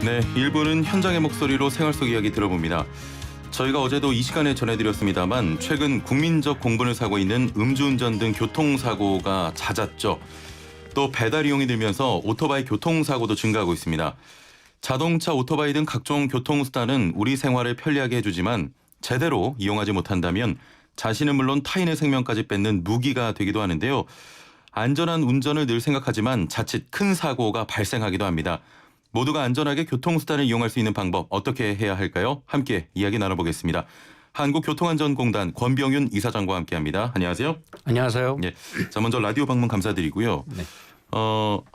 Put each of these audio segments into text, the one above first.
네, 1부는 현장의 목소리로 생활 속 이야기 들어봅니다. 저희가 어제도 이 시간에 전해드렸습니다만 최근 국민적 공분을 사고 있는 음주운전 등 교통사고가 잦았죠. 또 배달 이용이 늘면서 오토바이 교통사고도 증가하고 있습니다. 자동차, 오토바이 등 각종 교통수단은 우리 생활을 편리하게 해주지만 제대로 이용하지 못한다면 자신은 물론 타인의 생명까지 뺏는 무기가 되기도 하는데요. 안전한 운전을 늘 생각하지만 자칫 큰 사고가 발생하기도 합니다. 모두가 안전하게 교통수단을 이용할 수 있는 방법 어떻게 해야 할까요? 함께 이야기 나눠보겠습니다. 한국교통안전공단 권병윤 이사장과 함께합니다. 안녕하세요. 안녕하세요. 예, 자 먼저 라디오 방문 감사드리고요. 네.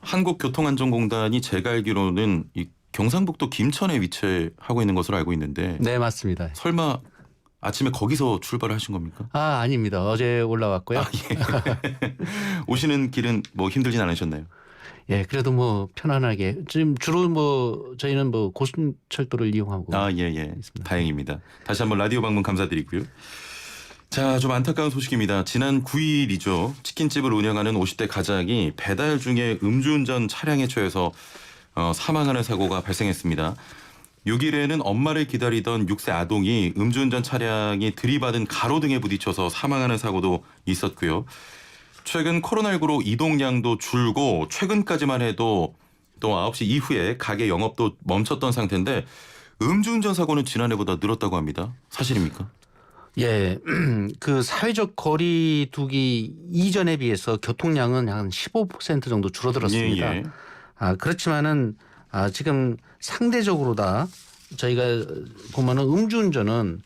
한국교통안전공단이 제가 알기로는 이 경상북도 김천에 위치하고 있는 것으로 알고 있는데 네, 맞습니다. 설마 아침에 거기서 출발하신 겁니까? 아닙니다. 어제 올라왔고요. 예. 오시는 길은 뭐 힘들진 않으셨나요? 예, 그래도 뭐 편안하게 지금 주로 뭐 저희는 뭐 고순철도를 이용하고 예. 있습니다. 다행입니다. 다시 한번 라디오 방문 감사드리고요. 자, 좀 안타까운 소식입니다. 지난 9일이죠. 치킨집을 운영하는 50대 가장이 배달 중에 음주운전 차량에 처해서 사망하는 사고가 발생했습니다. 6일에는 엄마를 기다리던 6세 아동이 음주운전 차량이 들이받은 가로등에 부딪혀서 사망하는 사고도 있었고요. 최근 코로나19로 이동량도 줄고 최근까지만 해도 또 9시 이후에 가게 영업도 멈췄던 상태인데 음주운전 사고는 지난해보다 늘었다고 합니다. 사실입니까? 예, 그 사회적 거리 두기 이전에 비해서 교통량은 한 15% 정도 줄어들었습니다. 예. 그렇지만은 지금 상대적으로다 저희가 보면은 음주운전은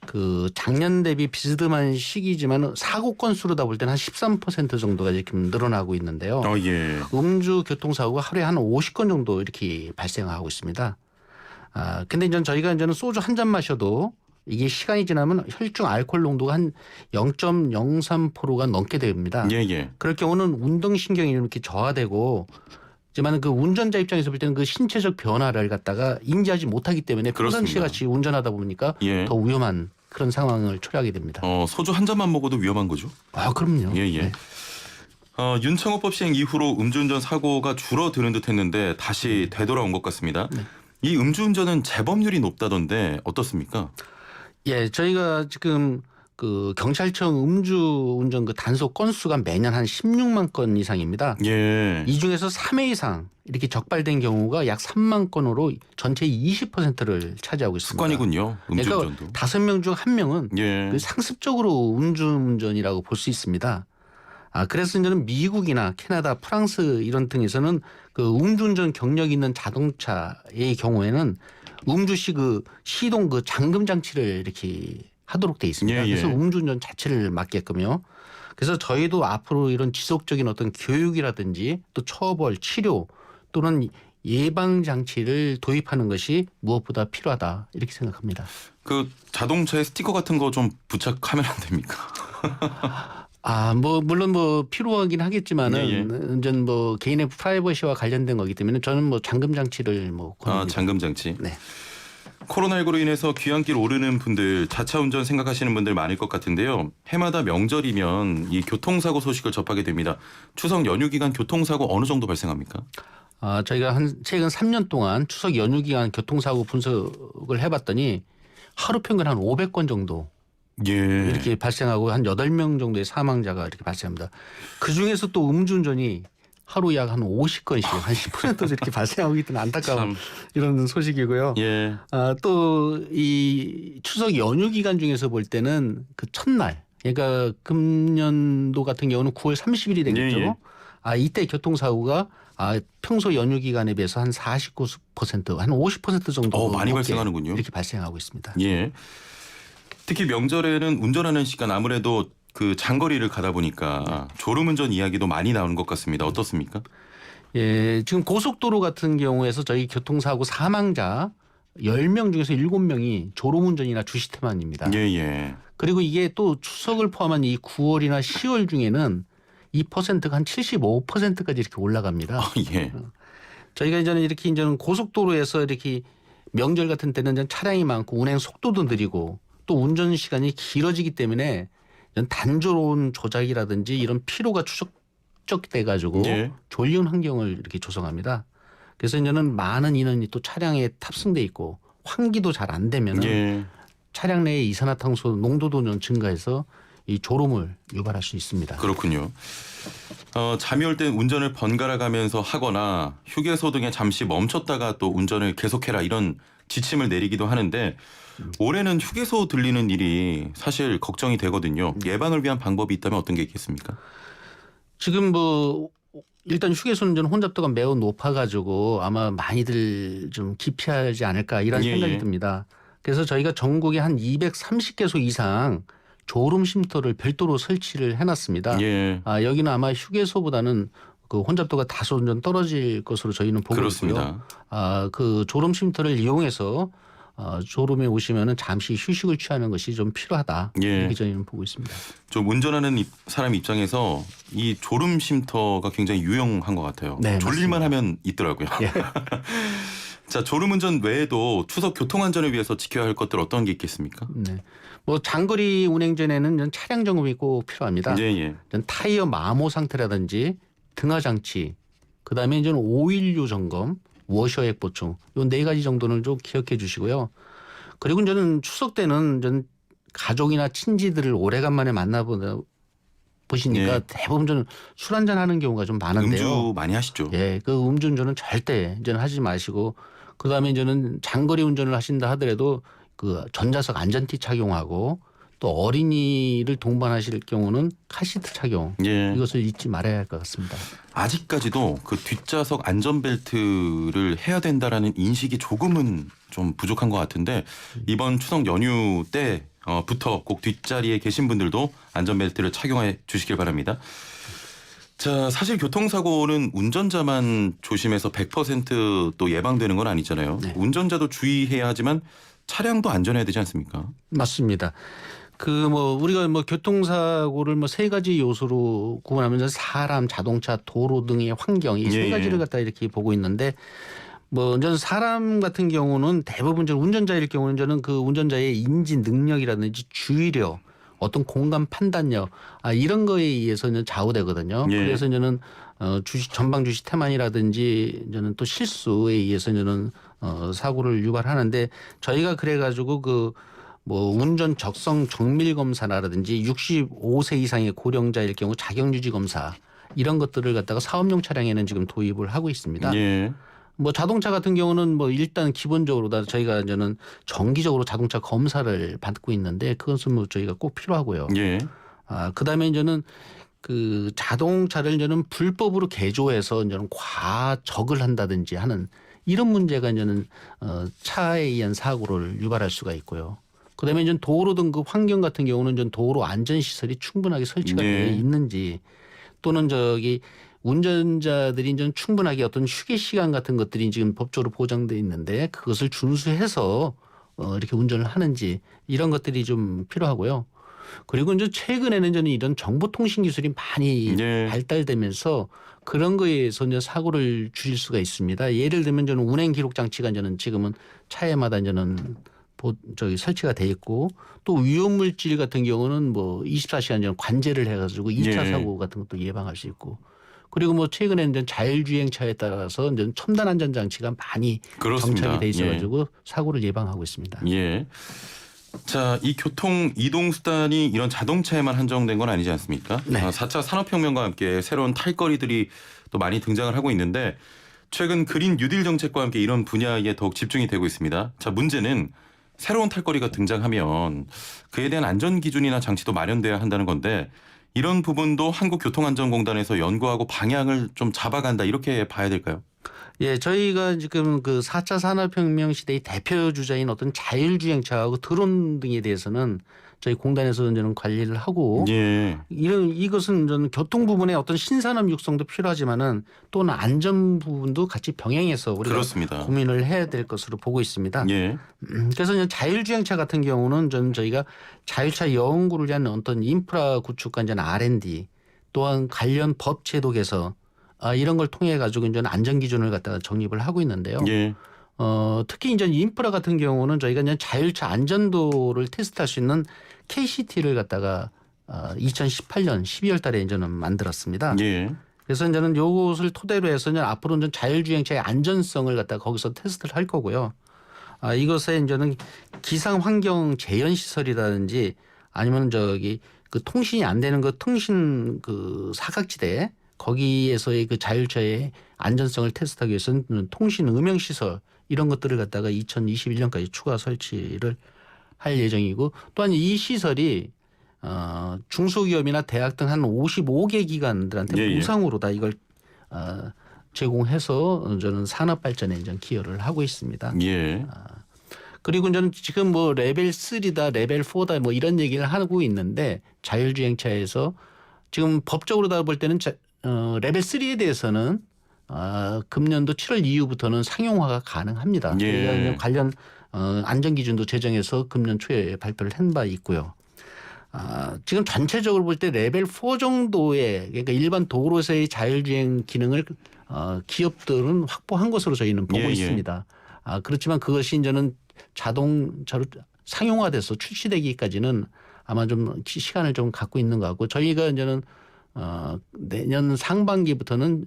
그 작년 대비 비스듬한 시기지만 사고 건수로다 볼 때는 한 13% 정도가 지금 늘어나고 있는데요. 예. 음주 교통사고가 하루에 한 50건 정도 이렇게 발생하고 있습니다. 근데 이제 저희가 이제는 소주 한 잔 마셔도 이게 시간이 지나면 혈중 알코올 농도가 한 0.03%가 넘게 됩니다. 예. 그럴 경우는 운동신경이 이렇게 저하되고 하지만 그 운전자 입장에서 볼 때는 그 신체적 변화를 갖다가 인지하지 못하기 때문에 평상시 같이 운전하다 보니까 예. 더 위험한 그런 상황을 초래하게 됩니다. 소주 한 잔만 먹어도 위험한 거죠? 그럼요. 예. 네. 윤창호법 시행 이후로 음주운전 사고가 줄어드는 듯 했는데 다시 되돌아온 것 같습니다. 네. 이 음주운전은 재범률이 높다던데 어떻습니까? 예, 저희가 지금 그 경찰청 음주운전 그 단속 건수가 매년 한 16만 건 이상입니다. 예. 이 중에서 3회 이상 이렇게 적발된 경우가 약 3만 건으로 전체 20%를 차지하고 있습니다. 습관이군요. 음주운전도. 그러니까 5명 중 1명은 예. 그 상습적으로 음주운전이라고 볼 수 있습니다. 그래서 이제는 미국이나 캐나다, 프랑스 이런 등에서는 그 음주운전 경력 있는 자동차의 경우에는 음주 시 그 시동 그 잠금 장치를 이렇게 하도록 돼 있습니다. 예. 그래서 음주운전 자체를 막게끔요. 그래서 저희도 앞으로 이런 지속적인 어떤 교육이라든지 또 처벌, 치료 또는 예방 장치를 도입하는 것이 무엇보다 필요하다 이렇게 생각합니다. 그 자동차에 스티커 같은 거 좀 부착하면 안 됩니까? 뭐 물론 뭐 필요하긴 하겠지만은 예. 이제 뭐 개인의 프라이버시와 관련된 거기 때문에 저는 뭐 잠금 장치를 뭐 권합니다. 잠금 장치. 네. 코로나19로 인해서 귀향길 오르는 분들, 자차 운전 생각하시는 분들 많을 것 같은데요. 해마다 명절이면 이 교통사고 소식을 접하게 됩니다. 추석 연휴 기간 교통사고 어느 정도 발생합니까? 저희가 최근 3년 동안 추석 연휴 기간 교통사고 분석을 해봤더니 하루 평균 한 500건 정도 예. 이렇게 발생하고 한 8명 정도의 사망자가 이렇게 발생합니다. 그중에서 또 음주운전이 하루 약 한 50건씩 한 10%도 이렇게 발생하고 있다는 안타까운 이런 소식이고요. 예. 또 이 추석 연휴 기간 중에서 볼 때는 그 첫날 그러니까 금년도 같은 경우는 9월 30일이 되겠죠. 예. 이때 교통사고가 평소 연휴 기간에 비해서 한 49%, 한 50% 정도 많이 발생하는군요. 이렇게 발생하고 있습니다. 예. 특히 명절에는 운전하는 시간 아무래도 그 장거리를 가다 보니까 졸음운전 이야기도 많이 나오는 것 같습니다. 어떻습니까? 예, 지금 고속도로 같은 경우에서 저희 교통사고 사망자 10명 중에서 7명이 졸음운전이나 주시태만입니다. 예. 그리고 이게 또 추석을 포함한 이 9월이나 10월 중에는 이 퍼센트가 한 75%까지 이렇게 올라갑니다. 예. 저희가 이제는 고속도로에서 이렇게 명절 같은 때는 이제 차량이 많고 운행 속도도 느리고 또 운전 시간이 길어지기 때문에 단조로운 조작이라든지 이런 피로가 축적돼 가지고 예. 졸린 환경을 이렇게 조성합니다. 그래서 이제는 많은 인원이 또 차량에 탑승돼 있고 환기도 잘 안 되면은 예. 차량 내의 이산화탄소 농도도 좀 증가해서 이 졸음을 유발할 수 있습니다. 그렇군요. 잠이 올 땐 운전을 번갈아 가면서 하거나 휴게소 등에 잠시 멈췄다가 또 운전을 계속해라 이런 지침을 내리기도 하는데 올해는 휴게소 들리는 일이 사실 걱정이 되거든요. 예방을 위한 방법이 있다면 어떤 게 있겠습니까? 지금 뭐 일단 휴게소 운전 혼잡도가 매우 높아가지고 아마 많이들 좀 기피하지 않을까 이런 예, 생각이 예. 듭니다. 그래서 저희가 전국에 한 230개소 이상 졸음 쉼터를 별도로 설치를 해놨습니다. 예. 여기는 아마 휴게소보다는 그 혼잡도가 다소 좀 떨어질 것으로 저희는 보고 그렇습니다. 있고요. 그 졸음 쉼터를 이용해서 졸음에 오시면은 잠시 휴식을 취하는 것이 좀 필요하다. 예. 이렇게 저희는 보고 있습니다. 좀 운전하는 사람 입장에서 이 졸음 쉼터가 굉장히 유용한 것 같아요. 네, 졸릴만 맞습니다. 하면 있더라고요. 예. 자, 졸음 운전 외에도 추석 교통 안전을 위해서 지켜야 할 것들 어떤 게 있겠습니까? 네. 뭐 장거리 운행 전에는 차량 점검이 꼭 필요합니다. 예, 예. 타이어 마모 상태라든지 등하 장치, 그다음에 이제 오일류 점검, 워셔액 보충, 요 4가지 정도는 좀 기억해 주시고요. 그리고 저는 추석 때는 전 가족이나 친지들을 오래간만에 보시니까 예. 대부분 저는 술 한잔 하는 경우가 좀 많은데요. 음주 많이 하시죠? 예, 그 음주운전은 절대 이제는 하지 마시고, 그다음에 이제는 장거리 운전을 하신다 하더라도 그 전자석 안전띠 착용하고 또 어린이를 동반하실 경우는 카시트 착용, 예. 이것을 잊지 말아야 할 것 같습니다. 아직까지도 그 뒷좌석 안전벨트를 해야 된다라는 인식이 조금은 좀 부족한 것 같은데 이번 추석 연휴 때부터 꼭 뒷자리에 계신 분들도 안전벨트를 착용해 주시길 바랍니다. 자, 사실 교통사고는 운전자만 조심해서 100%또 예방되는 건 아니잖아요. 네. 운전자도 주의해야 하지만 차량도 안전해야 되지 않습니까? 맞습니다. 우리가 교통사고를 3가지 요소로 구분하면서 사람, 자동차, 도로 등의 환경 이 예, 3가지를 갖다 이렇게 보고 있는데 저는 사람 같은 경우는 대부분 운전자일 경우는 저는 그 운전자의 인지 능력이라든지 주의력, 어떤 공간 판단력 이런 거에 의해서는 좌우되거든요. 예. 그래서 저는 전방 주시 태만이라든지 저는 또 실수에 의해서 저는 사고를 유발하는데 저희가 그래가지고 운전 적성 정밀 검사라든지 65세 이상의 고령자일 경우 자격 유지 검사 이런 것들을 갖다가 사업용 차량에는 지금 도입을 하고 있습니다. 예. 자동차 같은 경우는 일단 기본적으로 저희가 저는 정기적으로 자동차 검사를 받고 있는데 그것은 저희가 꼭 필요하고요. 예. 그다음에 이제는 그 자동차를 저는 불법으로 개조해서 저는 과적을 한다든지 하는 이런 문제가 저는 차에 의한 사고를 유발할 수가 있고요. 그다음에 이제 도로 등 그 환경 같은 경우는 전 도로 안전 시설이 충분하게 설치가 네. 되어 있는지 또는 운전자들이 좀 충분하게 어떤 휴게 시간 같은 것들이 지금 법적으로 보장돼 있는데 그것을 준수해서 이렇게 운전을 하는지 이런 것들이 좀 필요하고요. 그리고 이제 최근에는 저는 이런 정보통신 기술이 많이 네. 발달되면서 그런 거에 의해서 이제 사고를 줄일 수가 있습니다. 예를 들면 저는 운행 기록 장치가 저는 지금은 차에마다 저는 설치가 돼 있고 또 위험물질 같은 경우는 24시간 전 관제를 해가지고 2차 예. 사고 같은 것도 예방할 수 있고 그리고 최근에는 이제 자율주행차에 따라서 이제 첨단 안전 장치가 많이 그렇습니다. 정착이 돼 있어가지고 사고를 예방하고 있습니다. 예. 자, 이 교통 이동 수단이 이런 자동차에만 한정된 건 아니지 않습니까? 네. 4차 산업혁명과 함께 새로운 탈거리들이 또 많이 등장을 하고 있는데 최근 그린 뉴딜 정책과 함께 이런 분야에 더욱 집중이 되고 있습니다. 자, 문제는 새로운 탈거리가 등장하면 그에 대한 안전 기준이나 장치도 마련돼야 한다는 건데 이런 부분도 한국교통안전공단에서 연구하고 방향을 좀 잡아간다 이렇게 봐야 될까요? 예, 저희가 지금 그 4차 산업혁명 시대의 대표 주자인 어떤 자율주행차하고 드론 등에 대해서는 저희 공단에서 저는 관리를 하고 예. 이것은 저는 교통 부분에 어떤 신산업 육성도 필요하지만은 또는 안전 부분도 같이 병행해서 우리가 그렇습니다. 고민을 해야 될 것으로 보고 있습니다. 예. 그래서 이제 자율주행차 같은 경우는 저희가 자율차 연구를 위한 어떤 인프라 구축과 이제 R&D 또한 관련 법 제도 개선 이런 걸 통해 가지고 이제 안전 기준을 갖다가 정립을 하고 있는데요. 예. 특히 이제 인프라 같은 경우는 저희가 이제 자율차 안전도를 테스트할 수 있는 KCT를 갖다가 2018년 12월 달에 이제는 만들었습니다. 예. 그래서 이제는 요것을 토대로 해서 이제 앞으로는 자율주행차의 안전성을 갖다가 거기서 테스트를 할 거고요. 이것에 이제는 기상 환경 재현 시설이라든지 아니면 그 통신이 안 되는 그 통신 그 사각지대 거기에서의 그 자율차의 안전성을 테스트하기 위해서는 통신 음영 시설 이런 것들을 갖다가 2021년까지 추가 설치를 할 예정이고 또한 이 시설이 중소기업이나 대학 등 한 55개 기관들한테 예, 예. 무상으로 다 이걸 제공해서 저는 산업 발전에 이제 기여를 하고 있습니다. 예. 그리고 이제는 지금 뭐 레벨 3다, 레벨 4다 뭐 이런 얘기를 하고 있는데 자율주행차에서 지금 법적으로 볼 때는 레벨 3에 대해서는 금년도 7월 이후부터는 상용화가 가능합니다. 예. 저희가 관련 안전 기준도 제정해서 금년 초에 발표를 한 바 있고요. 지금 전체적으로 볼 때 레벨 4 정도의 그러니까 일반 도로에서의 자율주행 기능을 기업들은 확보한 것으로 저희는 보고 예, 예. 있습니다. 그렇지만 그것이 이제는 자동차로 상용화돼서 출시되기까지는 아마 좀 시간을 좀 갖고 있는 것 같고 저희가 이제는 내년 상반기부터는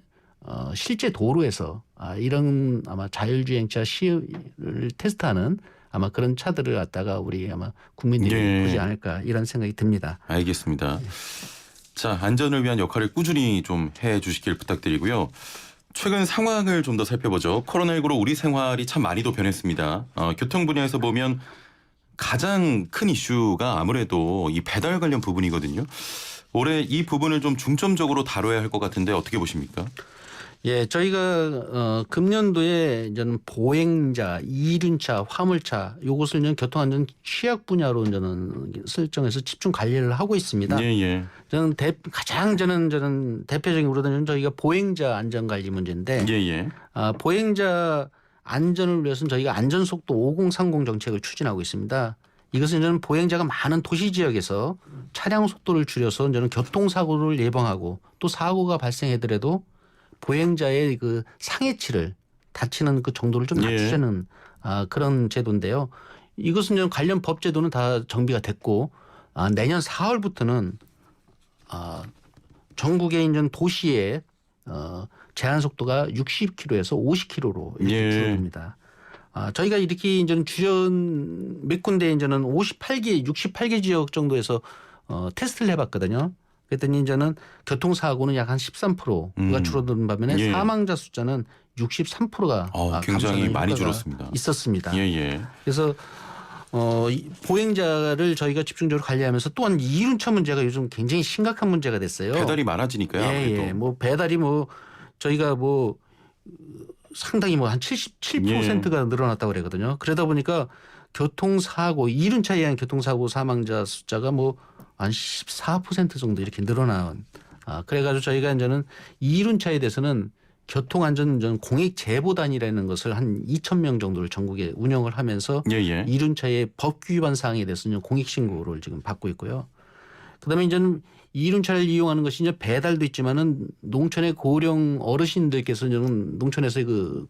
실제 도로에서 이런 아마 자율주행차 시를 테스트하는 아마 그런 차들을 갖다가 우리 아마 국민들이 예. 보지 않을까 이런 생각이 듭니다. 알겠습니다. 자, 안전을 위한 역할을 꾸준히 좀 해 주시길 부탁드리고요. 최근 상황을 좀 더 살펴보죠. 코로나19로 우리 생활이 참 많이도 변했습니다. 교통 분야에서 보면 가장 큰 이슈가 아무래도 이 배달 관련 부분이거든요. 올해 이 부분을 좀 중점적으로 다뤄야 할 것 같은데 어떻게 보십니까? 예, 저희가 금년도에 이제는 보행자, 이륜차, 화물차 요것을 이제 교통안전 취약 분야로 저는 설정해서 집중 관리를 하고 있습니다. 예, 예. 저는 가장 저는 대표적으로는 저희가 보행자 안전 관리 문제인데 예, 예. 보행자 안전을 위해서는 저희가 안전속도 5030 정책을 추진하고 있습니다. 이것은 저는 보행자가 많은 도시 지역에서 차량 속도를 줄여서 저는 교통사고를 예방하고 또 사고가 발생하더라도 보행자의 그 상해치를 다치는 그 정도를 좀 낮추자는 그런 제도인데요. 이것은 저는 관련 법 제도는 다 정비가 됐고 내년 4월부터는 전국의 이제 도시의 제한 속도가 60km에서 50km로 이렇게 예. 줄어듭니다. 저희가 이렇게 이제는 주변 몇 군데 이제는 68개 지역 정도에서 테스트를 해봤거든요. 그랬더니 이제는 교통사고는 약 한 13%가 줄어드는 반면에 예. 사망자 숫자는 63%가 굉장히 많이 줄었습니다. 있었습니다. 예, 예. 그래서 보행자를 저희가 집중적으로 관리하면서 또한 이륜차 문제가 요즘 굉장히 심각한 문제가 됐어요. 배달이 많아지니까요. 아무래도. 예, 뭐 배달이 뭐 저희가 뭐 상당히 뭐 한 77%가 늘어났다고 그러거든요. 그러다 보니까 교통사고 이륜차에 의한 교통사고 사망자 숫자가 뭐 한 14% 정도 이렇게 늘어난. 그래가지고 저희가 이제는 이륜차에 대해서는 교통안전 공익 제보단이라는 것을 한 2,000명 정도를 전국에 운영을 하면서 예, 예. 이륜차의 법규 위반 사항에 대해서는 공익 신고를 지금 받고 있고요. 그다음에 이제는 이륜차를 이용하는 것이 이제 배달도 있지만은 농촌의 고령 어르신들께서 는 농촌에서의 그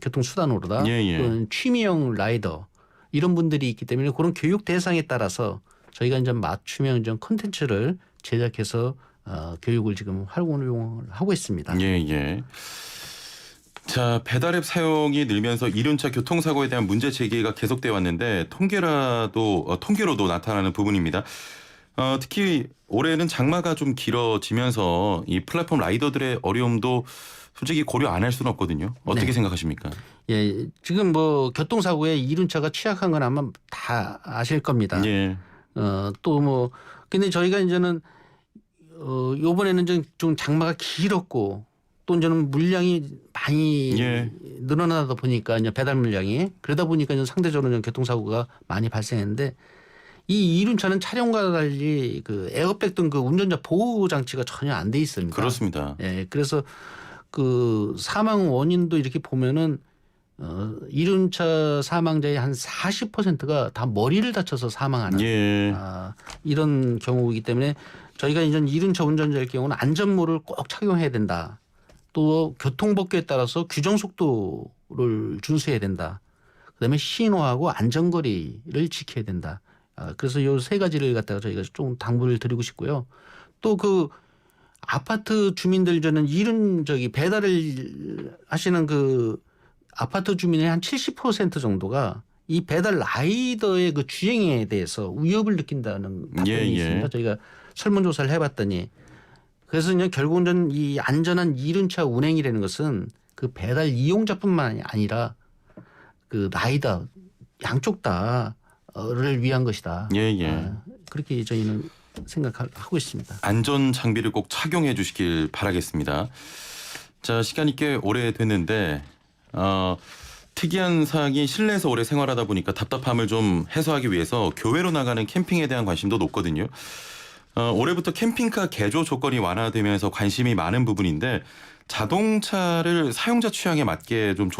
교통 수단으로다 예, 예. 또는 취미형 라이더 이런 분들이 있기 때문에 그런 교육 대상에 따라서 저희가 이제 맞춤형 콘텐츠를 제작해서 교육을 지금 활용을 하고 있습니다. 예, 예. 자, 배달앱 사용이 늘면서 이륜차 교통사고에 대한 문제 제기가 계속되어 왔는데 통계로도 나타나는 부분입니다. 특히 올해는 장마가 좀 길어지면서 이 플랫폼 라이더들의 어려움도 솔직히 고려 안 할 수는 없거든요. 어떻게 네. 생각하십니까? 예, 지금 뭐 교통사고에 이륜차가 취약한 건 아마 다 아실 겁니다. 예. 또 뭐 근데 저희가 이제는 요번에는 좀 장마가 길었고 또 이제는 물량이 많이 예. 늘어나다 보니까 이제 배달 물량이 그러다 보니까 이제 상대적으로 좀 교통사고가 많이 발생했는데 이 이륜차는 차량과 달리 그 에어백 등 그 운전자 보호 장치가 전혀 안 돼 있습니다. 그렇습니다. 예, 그래서 그 사망 원인도 이렇게 보면은 이륜차 사망자의 한 40%가 다 머리를 다쳐서 사망하는 예. 이런 경우이기 때문에 저희가 이제 이륜차 운전자일 경우는 안전모를 꼭 착용해야 된다. 또 교통법규에 따라서 규정 속도를 준수해야 된다. 그다음에 신호하고 안전거리를 지켜야 된다. 그래서 요 세 가지를 갖다가 저희가 좀 당부를 드리고 싶고요. 또 그 아파트 주민들 저는 이런 배달을 하시는 그 아파트 주민의 한 70% 정도가 이 배달 라이더의 그 주행에 대해서 위협을 느낀다는 답변이 있습니다. 저희가 설문조사를 해봤더니 그래서 그냥 결국은 이 안전한 이륜차 운행이라는 것은 그 배달 이용자뿐만 아니라 그 라이더 양쪽 다를 위한 것이다. 그렇게 저희는 생각하고 있습니다. 안전 장비를 꼭 착용해 주시길 바라겠습니다. 자, 시간이 꽤 오래됐는데 특이한 사항이 실내에서 오래 생활하다 보니까 답답함을 좀 해소하기 위해서 교외로 나가는 캠핑에 대한 관심도 높거든요. 올해부터 캠핑카 개조 조건이 완화되면서 관심이 많은 부분인데 자동차를 사용자 취향에 맞게 좀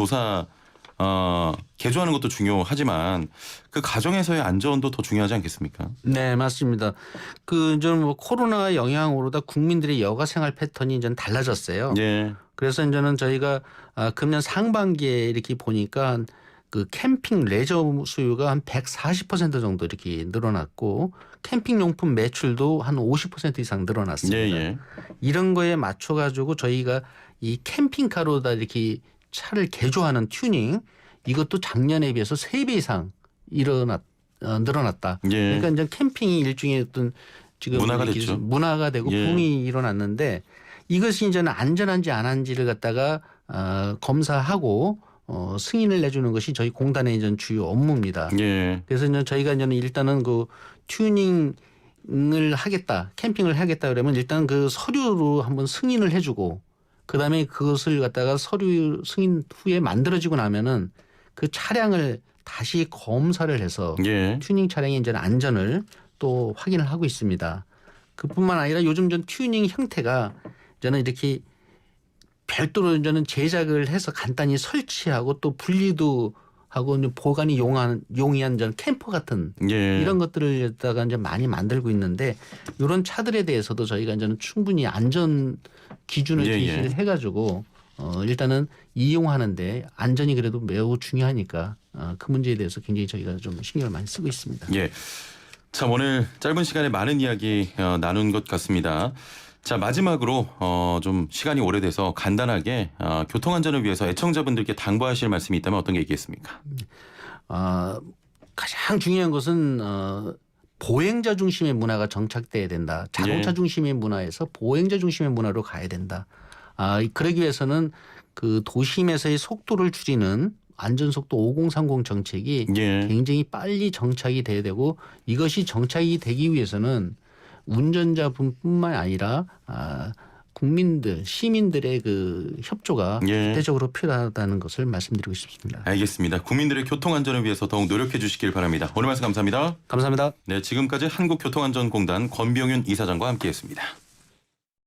개조하는 것도 중요하지만 그 과정에서의 안전도 더 중요하지 않겠습니까? 네, 맞습니다. 저는 코로나 영향으로 다 국민들의 여가 생활 패턴이 이제 달라졌어요. 그래서 이제는 저희가 금년 상반기에 이렇게 보니까 그 캠핑 레저 수요가 한 140% 정도 이렇게 늘어났고 캠핑 용품 매출도 한 50% 이상 늘어났습니다. 이런 거에 맞춰 가지고 저희가 이 캠핑카로 다 이렇게 차를 개조하는 튜닝 이것도 작년에 비해서 3배 이상 늘어났다. 그러니까 이제 캠핑이 일종의 어떤 지금 문화가 됐죠. 문화가 되고 붐이 일어났는데 이것이 이제는 안전한지 안 한지를 갖다가 검사하고 승인을 내주는 것이 저희 공단의 이제 주요 업무입니다. 그래서 이제 저희가 이제는 일단은 그 튜닝을 하겠다, 캠핑을 하겠다 그러면 일단 그 서류로 한번 승인을 해주고 그다음에 그것을 갖다가 서류 승인 후에 만들어지고 나면은 그 차량을 다시 검사를 해서 튜닝 차량의 이제 안전을 또 확인을 하고 있습니다. 그뿐만 아니라 요즘 전 튜닝 형태가 저는 이렇게 별도로 이제는 제작을 해서 간단히 설치하고 또 분리도 하고 보관이 용이한 전 캠퍼 같은 이런 것들을 갖다가 이제 많이 만들고 있는데 이런 차들에 대해서도 저희가 이제는 충분히 안전 기준을 제시를 해가지고 일단은 이용하는데 안전이 그래도 매우 중요하니까 그 문제에 대해서 굉장히 저희가 좀 신경을 많이 쓰고 있습니다. 참 오늘 짧은 시간에 많은 이야기 나눈 것 같습니다. 자, 마지막으로 좀 시간이 오래돼서 간단하게 교통안전을 위해서 애청자분들께 당부하실 말씀이 있다면 어떤 게 있겠습니까? 가장 중요한 것은 보행자 중심의 문화가 정착돼야 된다. 자동차 중심의 문화에서 보행자 중심의 문화로 가야 된다. 그러기 위해서는 그 도심에서의 속도를 줄이는 안전속도 5030 정책이 굉장히 빨리 정착이 돼야 되고 이것이 정착이 되기 위해서는 운전자분뿐만 아니라 국민들, 시민들의 그 협조가 절대적으로 필요하다는 것을 말씀드리고 싶습니다. 알겠습니다. 국민들의 교통안전을 위해서 더욱 노력해 주시길 바랍니다. 오늘 말씀 감사합니다. 감사합니다. 네, 지금까지 한국교통안전공단 권병윤 이사장과 함께했습니다.